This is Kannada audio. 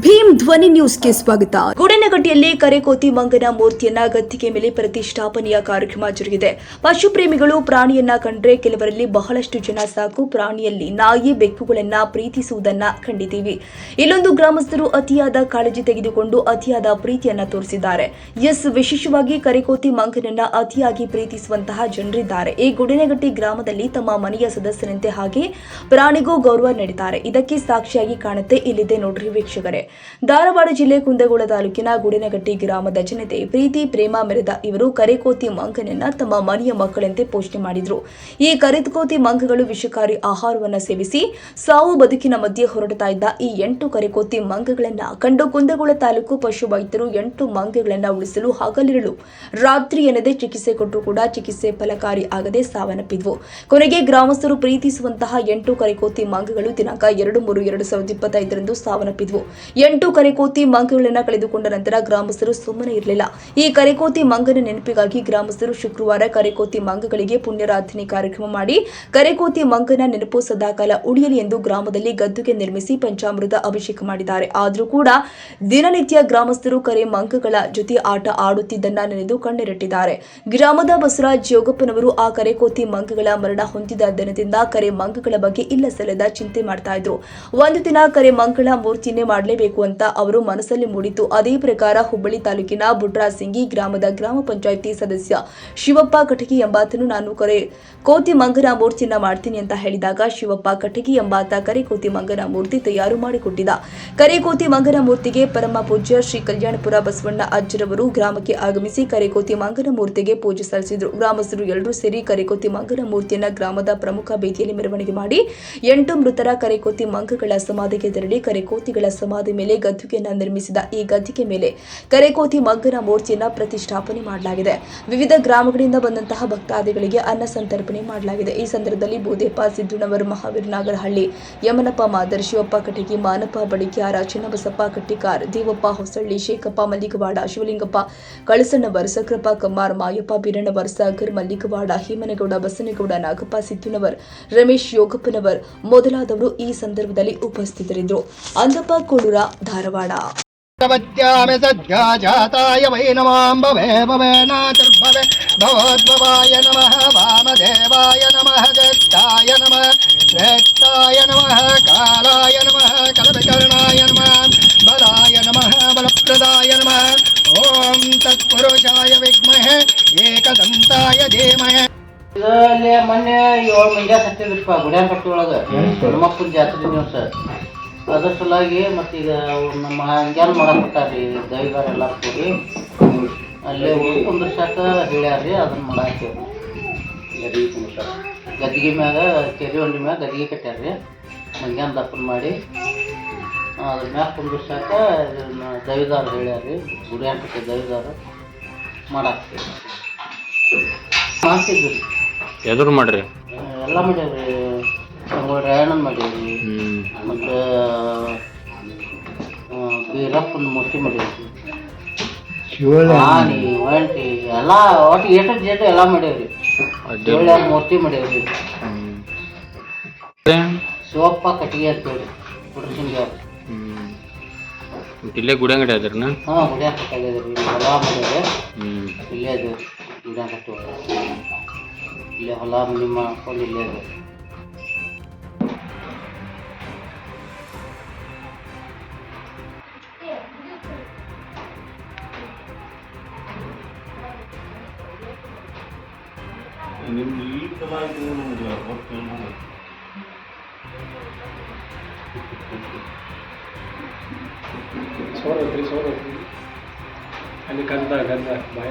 ಭೀಮ್ ಧ್ವನಿ ನ್ಯೂಸ್ಗೆ ಸ್ವಾಗತ. ಗುಡೇನಗಟ್ಟಿಯಲ್ಲಿ ಕರೆಕೋತಿ ಮಂಗನ ಮೂರ್ತಿಯನ್ನ ಗದ್ದಿಗೆ ಮೇಲೆ ಪ್ರತಿಷ್ಠಾಪನೆಯ ಕಾರ್ಯಕ್ರಮ ಜರುಗಿದೆ. ಪಶು ಪ್ರೇಮಿಗಳು ಪ್ರಾಣಿಯನ್ನ ಕಂಡ್ರೆ ಕೆಲವರಲ್ಲಿ ಬಹಳಷ್ಟು ಜನ ಸಾಕು ಪ್ರಾಣಿಯಲ್ಲಿ ನಾಯಿ ಬೆಕ್ಕುಗಳನ್ನ ಪ್ರೀತಿಸುವುದನ್ನ ಕಂಡಿದ್ದೀವಿ. ಇಲ್ಲೊಂದು ಗ್ರಾಮಸ್ಥರು ಅತಿಯಾದ ಕಾಳಜಿ ತೆಗೆದುಕೊಂಡು ಅತಿಯಾದ ಪ್ರೀತಿಯನ್ನ ತೋರಿಸಿದ್ದಾರೆ. ವಿಶೇಷವಾಗಿ ಕರೆಕೋತಿ ಮಂಗನನ್ನ ಅತಿಯಾಗಿ ಪ್ರೀತಿಸುವಂತಹ ಜನರಿದ್ದಾರೆ. ಈ ಗುಡೇನಗಟ್ಟಿ ಗ್ರಾಮದಲ್ಲಿ ತಮ್ಮ ಮನೆಯ ಸದಸ್ಯರಂತೆ ಹಾಗೆ ಪ್ರಾಣಿಗೂ ಗೌರವ ನೀಡಿದ್ದಾರೆ. ಇದಕ್ಕೆ ಸಾಕ್ಷಿಯಾಗಿ ಕಾಣುತ್ತೆ. ಇಲ್ಲಿದೆ ನೋಡ್ರಿ ವೀಕ್ಷಕರೇ. ಧಾರವಾಡ ಜಿಲ್ಲೆ ಕುಂದಗೋಳ ತಾಲೂಕಿನ ಗುಡೇನಗಟ್ಟಿ ಗ್ರಾಮದ ಜನತೆ ಪ್ರೀತಿ ಪ್ರೇಮ ಮೆರೆದ ಇವರು ಕರೆಕೋತಿ ಮಂಗನನ್ನ ತಮ್ಮ ಮನೆಯ ಮಕ್ಕಳಂತೆ ಪೋಷಣೆ ಮಾಡಿದ್ರು. ಈ ಕರೆಕೋತಿ ಮಂಗಗಳು ವಿಷಕಾರಿ ಆಹಾರವನ್ನ ಸೇವಿಸಿ ಸಾವು ಬದುಕಿನ ಮಧ್ಯೆ ಹೊರಡ್ತಾ ಇದ್ದ ಈ 8 ಕರೆಕೋತಿ ಮಂಗಗಳನ್ನ ಕಂಡು ಕುಂದಗೋಳ ತಾಲೂಕು ಪಶು ವೈದ್ಯರು 8 ಮಂಗಗಳನ್ನ ಉಳಿಸಲು ಹಗಲಿರುಳು ರಾತ್ರಿ ಎನ್ನದೇ ಚಿಕಿತ್ಸೆ ಕೊಟ್ಟರು ಕೂಡ ಚಿಕಿತ್ಸೆ ಫಲಕಾರಿ ಆಗದೆ ಸಾವನ್ನಪ್ಪಿದ್ವು. ಕೊನೆಗೆ ಗ್ರಾಮಸ್ಥರು ಪ್ರೀತಿಸುವಂತಹ 8 ಕರೆಕೋತಿ ಮಂಗಗಳು ದಿನಾಂಕ 2/3/2025 ಸಾವನ್ನಪ್ಪಿದ್ವು. 8 ಕರೆಕೋತಿ ಮಂಗಗಳನ್ನ ಕಳೆದುಕೊಂಡ ನಂತರ ಗ್ರಾಮಸ್ಥರು ಸುಮ್ಮನೆ ಇರಲಿಲ್ಲ. ಈ ಕರೆಕೋತಿ ಮಂಗನ ನೆನಪಿಗಾಗಿ ಗ್ರಾಮಸ್ಥರು ಶುಕ್ರವಾರ ಕರೆಕೋತಿ ಮಂಗಗಳಿಗೆ ಪುಣ್ಯರಾಧನೆ ಕಾರ್ಯಕ್ರಮ ಮಾಡಿ ಕರೆಕೋತಿ ಮಂಗನ ನೆನಪು ಸದಾಕಾಲ ಉಳಿಯಲಿ ಎಂದು ಗ್ರಾಮದಲ್ಲಿ ಗದ್ದುಗೆ ನಿರ್ಮಿಸಿ ಪಂಚಾಮೃತ ಅಭಿಷೇಕ ಮಾಡಿದ್ದಾರೆ. ಆದರೂ ಕೂಡ ದಿನನಿತ್ಯ ಗ್ರಾಮಸ್ಥರು ಕರೆ ಮಂಗಗಳ ಜೊತೆ ಆಟ ಆಡುತ್ತಿದ್ದನ್ನ ನೆನೆದು ಕಣ್ಣೀರಿಟ್ಟಿದ್ದಾರೆ. ಗ್ರಾಮದ ಬಸವರಾಜ್ ಯೋಗಪ್ಪನವರು ಆ ಕರೆಕೋತಿ ಮಂಗಗಳ ಮರಣ ಹೊಂದಿದ ದಿನದಿಂದ ಕರೆ ಮಂಗಗಳ ಬಗ್ಗೆ ಇಲ್ಲ ಸಲ್ಲದ ಚಿಂತೆ ಮಾಡ್ತಾ ಇದ್ರು. ಒಂದು ದಿನ ಕರೆ ಮಂಗಳ ಮೂರ್ತಿಯನ್ನೇ ಮಾಡಲೇಬೇಕು ಅಂತ ಅವರು ಮನಸ್ಸಲ್ಲಿ ಮೂಡಿತು. ಅದೇ ಪ್ರಕಾರ ಹುಬ್ಬಳ್ಳಿ ತಾಲೂಕಿನ ಬುಡ್ರಾಸಿಂಗಿ ಗ್ರಾಮದ ಗ್ರಾಮ ಪಂಚಾಯಿತಿ ಸದಸ್ಯ ಶಿವಪ್ಪ ಕಟಗಿ ಎಂಬಾತನು ನಾನು ಕೋತಿ ಮಂಗನ ಮೂರ್ತಿಯನ್ನ ಮಾಡ್ತೀನಿ ಅಂತ ಹೇಳಿದಾಗ ಶಿವಪ್ಪ ಕಟಗಿ ಎಂಬಾತ ಕರೆಕೋತಿ ಮಂಗನ ಮೂರ್ತಿ ತಯಾರು ಮಾಡಿಕೊಟ್ಟಿದ್ದ. ಕರೆಕೋತಿ ಮಂಗನ ಮೂರ್ತಿಗೆ ಪರಮ ಪೂಜ್ಯ ಶ್ರೀ ಕಲ್ಯಾಣಪುರ ಬಸವಣ್ಣ ಅಜ್ಜರವರು ಗ್ರಾಮಕ್ಕೆ ಆಗಮಿಸಿ ಕರೆಕೋತಿ ಮಂಗನ ಮೂರ್ತಿಗೆ ಪೂಜೆ ಸಲ್ಲಿಸಿದರು. ಗ್ರಾಮಸ್ಥರು ಎಲ್ಲರೂ ಸೇರಿ ಕರೆಕೋತಿ ಮಂಗನ ಮೂರ್ತಿಯನ್ನ ಗ್ರಾಮದ ಪ್ರಮುಖ ಬೀದಿಯಲ್ಲಿ ಮೆರವಣಿಗೆ ಮಾಡಿ 8 ಮೃತರ ಕರೆಕೋತಿ ಮಂಗಗಳ ಸಮಾಧಿಗೆ ತೆರಳಿ ಕರೆಕೋತಿಗಳ ಸಮಾಧಿ ಮೇಲೆ ಗದ್ದುಗೆಯನ್ನ ನಿರ್ಮಿಸಿದ ಈ ಗದ್ದಿಗೆ ಮೇಲೆ ಕರೆಕೋತಿ ಮಂಗನ ಮೂರ್ತಿಯನ್ನ ಪ್ರತಿಷ್ಠಾಪನೆ ಮಾಡಲಾಗಿದೆ. ವಿವಿಧ ಗ್ರಾಮಗಳಿಂದ ಬಂದಂತಹ ಭಕ್ತಾದಿಗಳಿಗೆ ಅನ್ನ ಸಂತರ್ಪಣೆ ಮಾಡಲಾಗಿದೆ. ಈ ಸಂದರ್ಭದಲ್ಲಿ ಬೋದೇಪ ಸಿದ್ದನವರ್, ಮಹಾವೀರ್ ನಾಗರಹಳ್ಳಿ, ಯಮನಪ್ಪ ಮಾದರ್, ಶಿವಪ್ಪ ಕಟಗಿ, ಮಾನಪ್ಪ ಬಡಿಕ್ಯಾರ, ಚಿನ್ನಬಸಪ್ಪ ಕಟ್ಟಿಕಾರ್, ದೇವಪ್ಪ ಹೊಸಳ್ಳಿ, ಶೇಖಪ್ಪ ಮಲ್ಲಿಗವಾಡ, ಶಿವಲಿಂಗಪ್ಪ ಕಳಸಣ್ಣವರ್, ಸಕ್ರಪ್ಪ ಕಮ್ಮಾರ್, ಮಾಯಪ್ಪ ಬೀರಣ್ಣವರ್, ಸಾಗರ್ ಮಲ್ಲಿಗವಾಡ, ಹೇಮನಗೌಡ, ಬಸನಗೌಡ, ನಾಗಪ್ಪ ಸಿದ್ದನವರ್, ರಮೇಶ್ ಯೋಗಪ್ಪನವರ್ ಮೊದಲಾದವರು ಈ ಸಂದರ್ಭದಲ್ಲಿ ಉಪಸ್ಥಿತರಿದ್ದರು. ಅಂದಪ್ಪ ಕೋಳೂರ, ಧಾರವಾಡ. ಪ್ರವತ್ಯಾಮೆ ಸದ್ಯಾಜಾತಾಯ ವೈ ನಮಾಂಬವೆ ಭವೇನಾತಿರ್ಭವೆ ಭವದ್ಭವಾಯ ನಮಃ ವಾಮದೇವಾಯ ನಮಃ ಜಟ್ಟಾಯ ನಮಃ ಶ್ರೇಷ್ಠಾಯ ನಮಃ ಕಾಲಾಯ ನಮಃ ಕಲವಿಕರ್ಣಾಯ ನಮಃ ಬಲಾಯ ನಮಃ ಬಲಪ್ರದಾಯ ನಮಃ ಓಂ ತತ್ಪುರುಷಾಯ ವಿದ್ಮಹೆ ಏಕದಂತಾಯ ಧೀಮಹಿ. ಇದರಲ್ಲಿ ಮೊನ್ನೆ 7 ಮಂದಿ ಸತ್ತಿದ್ರಪ್ಪ ಗುಡ್ಯಾನಕಟ್ಟಿ ಒಳಗೆ ಹನುಮಪ್ಪನ ಜಾತ್ರೆ ದಿವಸ. ಅದ್ರ ಸಲುವಾಗಿ ಮತ್ತೀಗ ನಮ್ಮ ಹಂಗ್ಯಾನ್ ಮಾಡಾಕತ್ತಾರ್ರಿ ದೈವರೆಲ್ಲ ಕೂಡಿ ಅಲ್ಲೇ ಹೋಗಿ ಕುಂದ್ರಸಾಕ ಹೇಳ್ಯಾರ್ರಿ. ಅದನ್ನ ಮಾಡಾಕ್ತೇವೆ ಗದ್ದಿಗೆ ಮ್ಯಾಗ ಕೆರೆ ಹೊಂಡಿ ಮ್ಯಾಗ ಗದ್ದಿಗೆ ಕಟ್ಟ್ಯಾರ್ರಿ. ಮಂಗ್ಯಾನ್ ದಪ್ಪನ ಮಾಡಿ ಅದ್ರ ಮ್ಯಾಗ ಕುಂದ್ರಸಾಕ ದೈವದಾರ ಹೇಳ್ಯಾರ್ರಿ. ಗುಡ್ಯಾನಕಟ್ಟಿ ದೈವದಾರ ಮಾಡಾಕ್ತೇವೆ ಮಾಡ್ತಿದ್ವಿ. ಎದುರು ಮಾಡ್ರಿ ಎಲ್ಲ ಮಾಡ್ಯಾವ್ರಿ. ರಾಯಣ್ಣನ ಮಾಡೀವಿ ಮತ್ತು ಬೀರಪ್ಪನ ಮೂರ್ತಿ ಮಾಡೀವಿ. ಆನಿ ಒಂಟಿ ಎಲ್ಲ ಒಟ್ಟು ಏಟು ಜೇಟು ಎಲ್ಲ ಮಾಡೇವ್ರಿ. 7 ಮೂರ್ತಿ ಮಾಡೇವ್ರಿ. ಶಿವಪ್ಪ ಕಟ್ಟಿಗೆ ಅಂತೇಳಿ ಹುಡುಸಿಂಗ್ಯಾವ. ಇಲ್ಲೇ ಗುಡ್ಯಾಂಗಡಿ ಅದ್ರನ? ಹಾಂ ಗುಡ್ಯಾಗ ಕಟ್ಟಾಗ್ಯದ್ರಿ. ಹೊಲ ಮಾಡ್ಯಾವ್ರಿ. ಇಲ್ಲೇ ಅದು ಗುಡ್ಯಾಗ ಕಟ್ಟಿ ಇಲ್ಲೇ ಹೊಲ ಮನೆ ಮಾಡ್ಕೊಂಡು ಇಲ್ಲೇ ಅದು. ಸೋದರಿ ಅಲ್ಲಿ ಗಂಧ ಬಾಯ